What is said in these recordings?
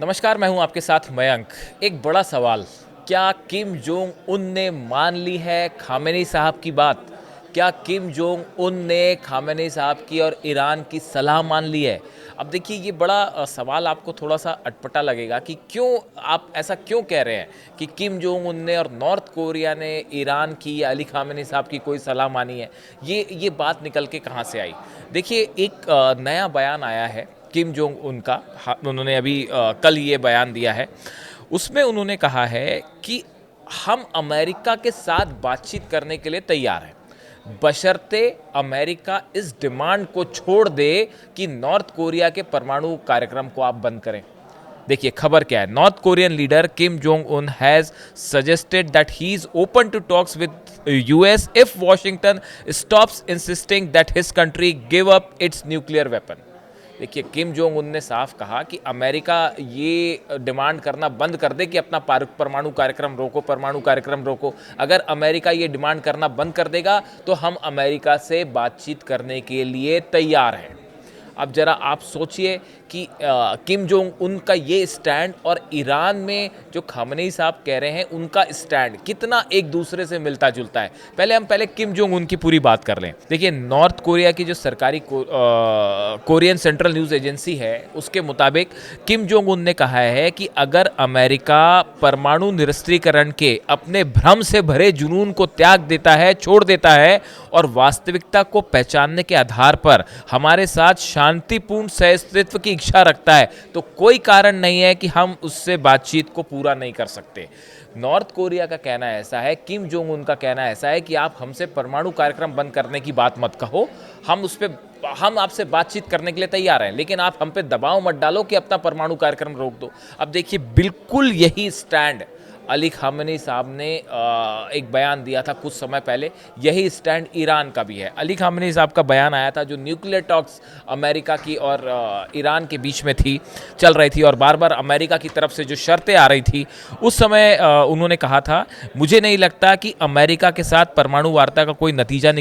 नमस्कार, मैं हूं आपके साथ मयंक। एक बड़ा सवाल, क्या किम जोंग उन ने मान ली है खामेनी साहब की बात? क्या किम जोंग उन ने खामेनी साहब की और ईरान की सलाह मान ली है? अब देखिए, ये बड़ा सवाल आपको थोड़ा सा अटपटा लगेगा कि क्यों आप ऐसा क्यों कह रहे हैं कि किम जोंग उन ने और नॉर्थ कोरिया ने ईरान की या अली खामेनी साहब की कोई सलाह मानी है। ये बात निकल के कहाँ से आई? देखिए, एक नया बयान आया है किम जोंग उनका। उन्होंने अभी कल ये बयान दिया है। उसमें उन्होंने कहा है कि हम अमेरिका के साथ बातचीत करने के लिए तैयार हैं, बशर्ते अमेरिका इस डिमांड को छोड़ दे कि नॉर्थ कोरिया के परमाणु कार्यक्रम को आप बंद करें। देखिए खबर क्या है। North Korean leader Kim Jong Un has suggested that he is open to talks with US if Washington stops insisting that his country give up its nuclear weapon. देखिए, किम जोंग उन ने साफ कहा कि अमेरिका ये demand करना बंद कर दे कि अपना परमाणु कार्यक्रम रोको, परमाणु कार्यक्रम रोको। अगर अमेरिका ये डिमांड करना बंद कर देगा तो हम अमेरिका से बातचीत करने के लिए तैयार हैं। अब जरा आप सोचिए कि किम जोंग उनका ये स्टैंड और ईरान में जो खामेनी साहब कह रहे हैं उनका स्टैंड कितना एक दूसरे से मिलता जुलता है। पहले किम जोंग उनकी पूरी बात कर लें। देखिए, नॉर्थ कोरिया की जो सरकारी कोरियन सेंट्रल न्यूज़ एजेंसी है उसके मुताबिक किम जोंग उन ने कहा है कि अगर अमेरिका परमाणु निरस्त्रीकरण के अपने भ्रम से भरे जुनून को त्याग देता है, छोड़ देता है और वास्तविकता को पहचानने के आधार पर हमारे साथ शांतिपूर्ण सहअस्तित्व की इच्छा रखता है, तो कोई कारण नहीं है कि हम उससे बातचीत को पूरा नहीं कर सकते। नॉर्थ कोरिया का कहना ऐसा है, किम जोंग उन का कहना ऐसा है कि आप हमसे परमाणु कार्यक्रम बंद करने की बात मत कहो, हम आपसे बातचीत करने के लिए तैयार हैं, लेकिन आप हम पे दबाव मत डालो कि अपना परमाणु कार्यक्रम रोक दो। अब देखिए, बिल्कुल यही स्टैंड अली खामेनी साहब ने एक बयान दिया था कुछ समय पहले। यही स्टैंड ईरान का भी है। अली खामेनी साहब का बयान आया था जो न्यूक्लियर टॉक्स अमेरिका की और ईरान के बीच में चल रही थी और बार बार अमेरिका की तरफ से जो शर्तें आ रही थी, उस समय उन्होंने कहा था, मुझे नहीं लगता कि अमेरिका के साथ परमाणु वार्ता का कोई नतीजा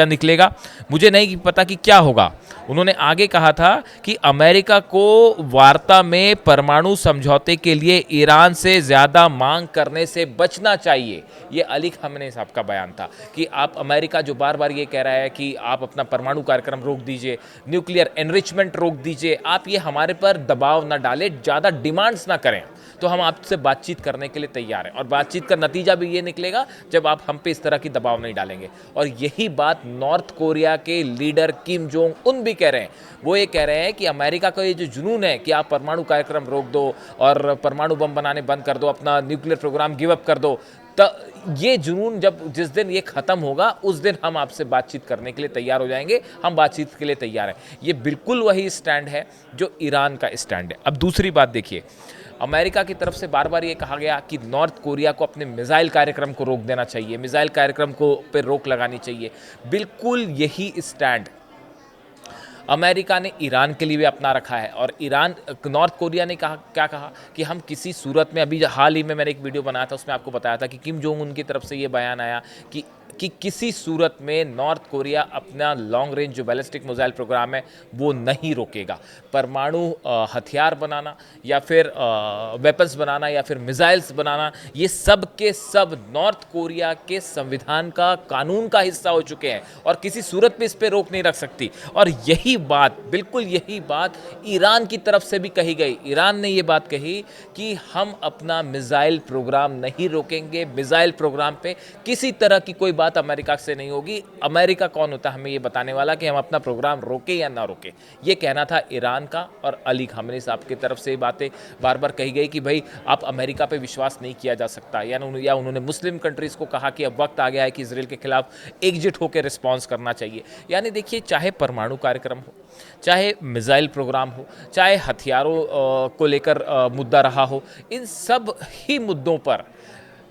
निकलेगा। मुझे नहीं पता कि क्या होगा। उन्होंने आगे कहा था कि अमेरिका को वार्ता में परमाणु समझौते के लिए ईरान से ज़्यादा मांग करने से बचना चाहिए। ये अली खामेनी साहब का बयान था कि आप अमेरिका जो बार बार ये कह रहा है कि आप अपना परमाणु कार्यक्रम रोक दीजिए, न्यूक्लियर एनरिचमेंट रोक दीजिए, आप ये हमारे पर दबाव ना डालें, ज़्यादा डिमांड्स ना करें, तो हम आपसे बातचीत करने के लिए तैयार हैं। और बातचीत का नतीजा भी ये निकलेगा जब आप हम पे इस तरह की दबाव नहीं डालेंगे। और यही बात नॉर्थ कोरिया के लीडर किम जोंग उन भी कह रहे हैं। वो ये कह रहे हैं कि अमेरिका का ये जो जुनून है कि आप परमाणु कार्यक्रम रोक दो और परमाणु बम बनाने बंद कर दो, अपना न्यूक्लियर प्रोग्राम गिव अप कर दो, तो ये जुनून जिस दिन ये ख़त्म होगा उस दिन हम आपसे बातचीत करने के लिए तैयार हो जाएंगे, हम बातचीत के लिए तैयार हैं। ये बिल्कुल वही स्टैंड है जो ईरान का स्टैंड है। अब दूसरी बात देखिए, अमेरिका की तरफ से बार बार ये कहा गया कि नॉर्थ कोरिया को अपने मिसाइल कार्यक्रम को रोक देना चाहिए, मिसाइल कार्यक्रम को पे रोक लगानी चाहिए। बिल्कुल यही स्टैंड अमेरिका ने ईरान के लिए भी अपना रखा है। और नॉर्थ कोरिया ने क्या कहा कि हम किसी सूरत में, अभी हाल ही में मैंने एक वीडियो बनाया था उसमें आपको बताया था कि किम जोंग उन की तरफ से ये बयान आया कि किसी सूरत में नॉर्थ कोरिया अपना लॉन्ग रेंज जो बैलिस्टिक मिसाइल प्रोग्राम है वो नहीं रोकेगा। परमाणु हथियार बनाना या फिर वेपन्स बनाना या फिर मिसाइल्स बनाना, ये सब के सब नॉर्थ कोरिया के संविधान का, कानून का हिस्सा हो चुके हैं और किसी सूरत में इस पर रोक नहीं रख सकती। और यही बात, बिल्कुल यही बात ईरान की तरफ से भी कही गई। ईरान ने ये बात कही कि हम अपना मिसाइल प्रोग्राम नहीं रोकेंगे, मिसाइल प्रोग्राम पे किसी तरह की कोई बात अमेरिका से नहीं होगी। अमेरिका कौन होता है हमें ये बताने वाला कि हम अपना प्रोग्राम रोके या ना रोके। ये कहना था ईरान का। और अली खामेनी साहब की तरफ से बातें बार बार कही गई कि भाई आप अमेरिका पे विश्वास नहीं किया जा सकता, या उन्होंने मुस्लिम कंट्रीज़ को कहा कि अब वक्त आ गया है कि इसराइल के खिलाफ एकजुट होकर रिस्पॉन्स करना चाहिए। यानी देखिए, चाहे परमाणु कार्यक्रम हो, चाहे मिसाइल प्रोग्राम हो, चाहे हथियारों को लेकर मुद्दा रहा हो, इन सब ही मुद्दों पर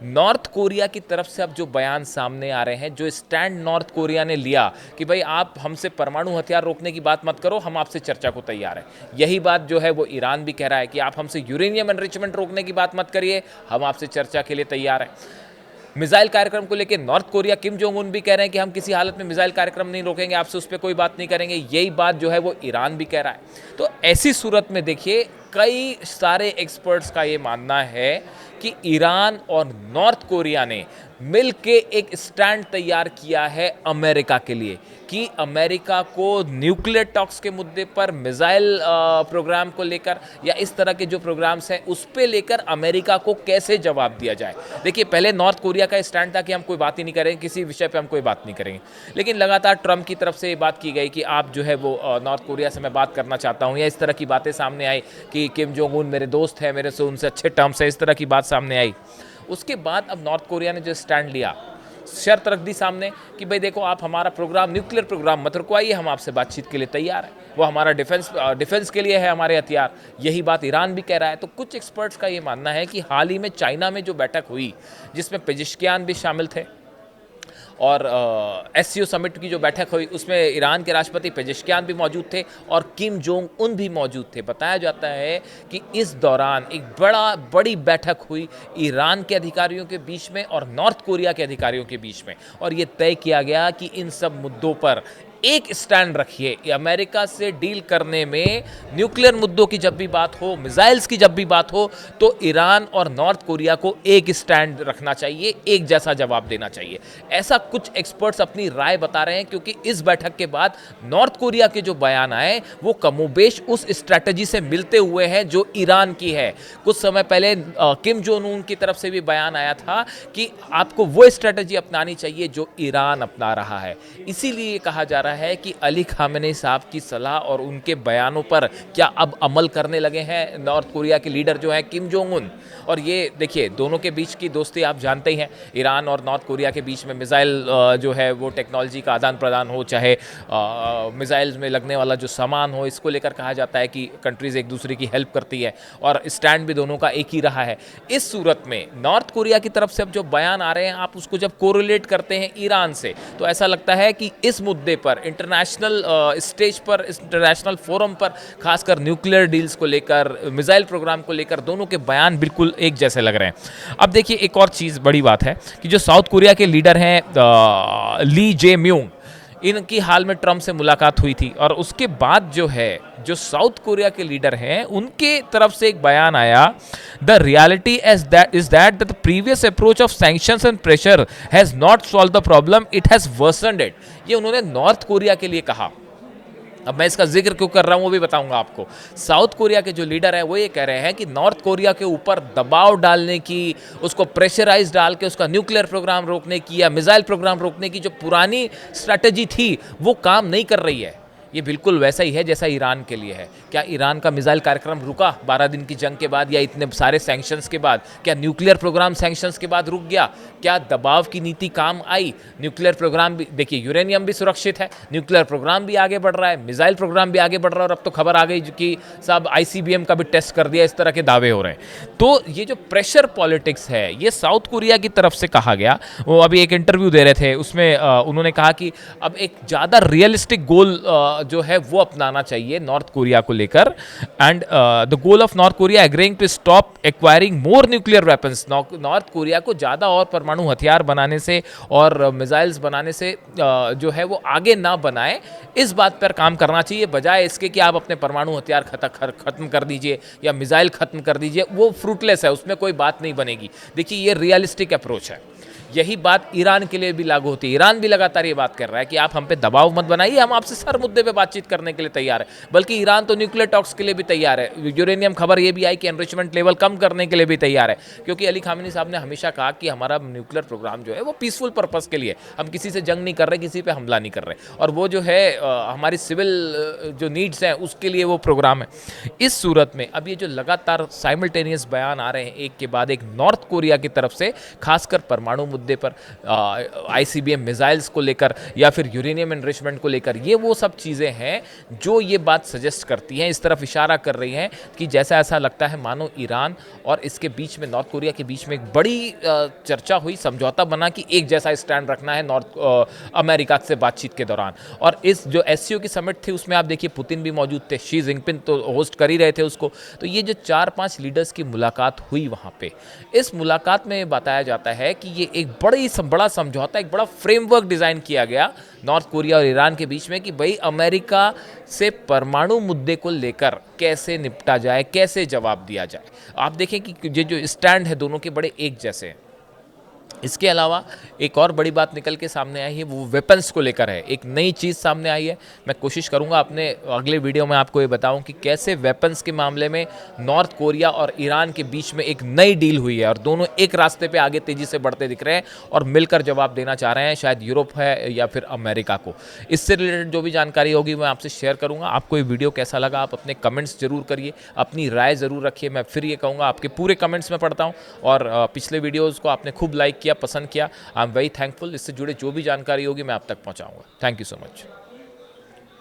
नॉर्थ कोरिया की तरफ से अब जो बयान सामने आ रहे हैं, जो स्टैंड नॉर्थ कोरिया ने लिया कि भाई आप हमसे परमाणु हथियार रोकने की बात मत करो, हम आपसे चर्चा को तैयार हैं। यही बात जो है वो ईरान भी कह रहा है कि आप हमसे यूरेनियम एनरिचमेंट रोकने की बात मत करिए, हम आपसे चर्चा के लिए तैयार हैं। मिसाइल कार्यक्रम को लेकर नॉर्थ कोरिया, किम जोंग उन भी कह रहे हैं कि हम किसी हालत में मिसाइल कार्यक्रम नहीं रोकेंगे, आपसे उस पर कोई बात नहीं करेंगे। यही बात जो है वो ईरान भी कह रहा है। तो ऐसी सूरत में देखिए, कई सारे एक्सपर्ट्स का ये मानना है कि ईरान और नॉर्थ कोरिया ने मिल के एक स्टैंड तैयार किया है अमेरिका के लिए कि अमेरिका को न्यूक्लियर टॉक्स के मुद्दे पर, मिसाइल प्रोग्राम को लेकर या इस तरह के जो प्रोग्राम्स हैं उस पे लेकर अमेरिका को कैसे जवाब दिया जाए। देखिए, पहले नॉर्थ कोरिया का स्टैंड था कि हम कोई बात ही नहीं करेंगे, किसी विषय पे हम कोई बात नहीं करेंगे, लेकिन लगातार ट्रंप की तरफ से ये बात की गई कि आप जो है वो नॉर्थ कोरिया से मैं बात करना चाहता हूँ, या इस तरह की बातें सामने आई कि किम जोंग उन मेरे दोस्त हैं, मेरे से उनसे अच्छे टर्म्स है, इस तरह की बात सामने आई। उसके बाद अब नॉर्थ कोरिया ने जो स्टैंड लिया, शर्त रख दी सामने कि भाई देखो, आप हमारा प्रोग्राम, न्यूक्लियर प्रोग्राम मत रुकवाइए, हम आपसे बातचीत के लिए तैयार हैं, वो हमारा डिफेंस के लिए है हमारे हथियार। यही बात ईरान भी कह रहा है। तो कुछ एक्सपर्ट्स का ये मानना है कि हाल ही में चाइना में जो बैठक हुई, जिसमें पेजिशकियान भी शामिल थे, और एससीओ समिट की जो बैठक हुई उसमें ईरान के राष्ट्रपति पेजेश्कियान भी मौजूद थे और किम जोंग उन भी मौजूद थे। बताया जाता है कि इस दौरान एक बड़ी बैठक हुई ईरान के अधिकारियों के बीच में और नॉर्थ कोरिया के अधिकारियों के बीच में, और ये तय किया गया कि इन सब मुद्दों पर एक स्टैंड रखिए। अमेरिका से डील करने में न्यूक्लियर मुद्दों की जब भी बात हो, मिसाइल्स की जब भी बात हो, तो ईरान और नॉर्थ कोरिया को एक स्टैंड रखना चाहिए, एक जैसा जवाब देना चाहिए। ऐसा कुछ एक्सपर्ट्स अपनी राय बता रहे हैं, क्योंकि इस बैठक के बाद नॉर्थ कोरिया के जो बयान आए वो कमोबेश उस स्ट्रैटेजी से मिलते हुए हैं जो ईरान की है। कुछ समय पहले किम जोंग उन की तरफ से भी बयान आया था कि आपको वो स्ट्रैटेजी अपनानी चाहिए जो ईरान अपना रहा है। इसीलिए कहा जा रहा है कि अली खामेनी साहब की सलाह और उनके बयानों पर क्या अब अमल करने लगे हैं नॉर्थ कोरिया के लीडर जो हैं किम जोंग उन। और ये देखिए, दोनों के बीच की दोस्ती आप जानते ही हैं, ईरान और नॉर्थ कोरिया के बीच में मिसाइल जो है वो टेक्नोलॉजी का आदान प्रदान हो, चाहे मिसाइल्स में लगने वाला जो सामान हो, इसको लेकर कहा जाता है कि कंट्रीज़ एक दूसरे की हेल्प करती है, और स्टैंड भी दोनों का एक ही रहा है। इस सूरत में नॉर्थ कोरिया की तरफ से अब जो बयान आ रहे हैं, आप उसको जब कोरिलेट करते हैं ईरान से, तो ऐसा लगता है कि इस मुद्दे पर इंटरनेशनल स्टेज पर, इंटरनेशनल फोरम पर, खासकर न्यूक्लियर डील्स को लेकर, मिसाइल प्रोग्राम को लेकर दोनों के बयान बिल्कुल एक जैसे लग रहे हैं। अब देखिए, एक और चीज़ बड़ी बात है कि जो साउथ कोरिया के लीडर हैं ली जे म्यूंग, इनकी हाल में ट्रंप से मुलाकात हुई थी, और उसके बाद जो है, जो साउथ कोरिया के लीडर हैं उनके तरफ से एक बयान आया, the reality is that the previous approach of sanctions and pressure has not solve the problem, it has worsened it. ये उन्होंने नॉर्थ कोरिया के लिए कहा। अब मैं इसका जिक्र क्यों कर रहा हूँ वो भी बताऊंगा आपको। साउथ कोरिया के जो लीडर हैं वो ये कह रहे हैं कि नॉर्थ कोरिया के ऊपर दबाव डालने की, उसको प्रेशराइज डाल के उसका न्यूक्लियर प्रोग्राम रोकने की या मिसाइल प्रोग्राम रोकने की जो पुरानी स्ट्रैटेजी थी वो काम नहीं कर रही है। ये बिल्कुल वैसा ही है जैसा ईरान के लिए है। क्या ईरान का मिसाइल कार्यक्रम रुका 12 दिन की जंग के बाद, या इतने सारे सैंक्शंस के बाद? क्या न्यूक्लियर प्रोग्राम सैंक्शंस के बाद रुक गया? क्या दबाव की नीति काम आई? न्यूक्लियर प्रोग्राम भी देखिए, यूरेनियम भी सुरक्षित है, न्यूक्लियर प्रोग्राम भी आगे बढ़ रहा है, मिसाइल प्रोग्राम भी आगे बढ़ रहा है, और अब तो खबर आ गई कि साहब ICBM का भी टेस्ट कर दिया, इस तरह के दावे हो रहे हैं। तो ये जो प्रेशर पॉलिटिक्स है, ये साउथ कोरिया की तरफ से कहा गया। वो अभी एक इंटरव्यू दे रहे थे, उसमें उन्होंने कहा कि अब एक ज़्यादा रियलिस्टिक गोल जो है वो अपनाना चाहिए नॉर्थ कोरिया को लेकर, and the goal of North Korea agreeing to stop acquiring more nuclear weapons. North Korea को ज़्यादा और परमाणु हथियार बनाने से और मिसाइल्स बनाने से जो है वो आगे ना बनाए, इस बात पर काम करना चाहिए, बजाय इसके कि आप अपने परमाणु हथियार खत्म कर दीजिए या मिसाइल खत्म कर दीजिए। वो फ्रूटलेस है, उसमें कोई बात नहीं बनेगी। देखिए, ये रियलिस्टिक अप्रोच है। यही बात ईरान के लिए भी लागू होती है। ईरान भी लगातार ये बात कर रहा है कि आप हम पे दबाव मत बनाइए, हम आपसे हर मुद्दे पे बातचीत करने के लिए तैयार है। बल्कि ईरान तो न्यूक्लियर टॉक्स के लिए भी तैयार है। यूरेनियम खबर ये भी आई कि एनरिचमेंट लेवल कम करने के लिए भी तैयार है, क्योंकि अली खामेनी साहब ने हमेशा कहा कि हमारा न्यूक्लियर प्रोग्राम जो है वो पीसफुल पर्पज़ के लिए, हम किसी से जंग नहीं कर रहे, किसी पे हमला नहीं कर रहे, और वो जो है हमारी सिविल जो नीड्स हैं उसके लिए वो प्रोग्राम है। इस सूरत में अब ये जो लगातार साइमल्टेनियस बयान आ रहे हैं एक के बाद एक नॉर्थ कोरिया की तरफ से, खासकर परमाणु मुद्दे पर, ICBM मिसाइल्स को लेकर या फिर यूरेनियम एनरिचमेंट को लेकर, ये वो सब चीज़ें हैं जो ये बात सजेस्ट करती हैं, इस तरफ इशारा कर रही हैं कि जैसा ऐसा लगता है मानो ईरान और इसके बीच में, नॉर्थ कोरिया के बीच में एक बड़ी चर्चा हुई, समझौता बना कि एक जैसा स्टैंड रखना है नॉर्थ अमेरिका से बातचीत के दौरान। और इस जो SCO की समिट थी उसमें आप देखिए पुतिन भी मौजूद थे, शी जिनपिंग तो होस्ट कर ही रहे थे उसको। तो ये जो 4-5 लीडर्स की मुलाकात हुई वहाँ पे, इस मुलाकात में बताया जाता है कि ये एक बड़ा समझौता, एक बड़ा फ्रेमवर्क डिज़ाइन किया गया नॉर्थ कोरिया और ईरान के बीच में कि भाई अमेरिका से परमाणु मुद्दे को लेकर कैसे निपटा जाए, कैसे जवाब दिया जाए। आप देखें कि ये जो स्टैंड है दोनों के बड़े एक जैसे हैं। इसके अलावा एक और बड़ी बात निकल के सामने आई है, वो वेपन्स को लेकर है। एक नई चीज़ सामने आई है। मैं कोशिश करूंगा अपने अगले वीडियो में आपको ये बताऊं कि कैसे वेपन्स के मामले में नॉर्थ कोरिया और ईरान के बीच में एक नई डील हुई है और दोनों एक रास्ते पे आगे तेज़ी से बढ़ते दिख रहे हैं और मिलकर जवाब देना चाह रहे हैं, शायद यूरोप है या फिर अमेरिका को। इससे रिलेटेड जो भी जानकारी होगी मैं आपसे शेयर करूँगा। आपको ये वीडियो कैसा लगा, आप अपने कमेंट्स जरूर करिए, अपनी राय ज़रूर रखिए। मैं फिर ये कहूँगा, आपके पूरे कमेंट्स में पढ़ता हूँ और पिछले वीडियोज़ को आपने खूब लाइक किया, पसंद किया। I am very thankful. इससे जुड़े जो भी जानकारी होगी मैं आप तक पहुंचाऊंगा। Thank you so much.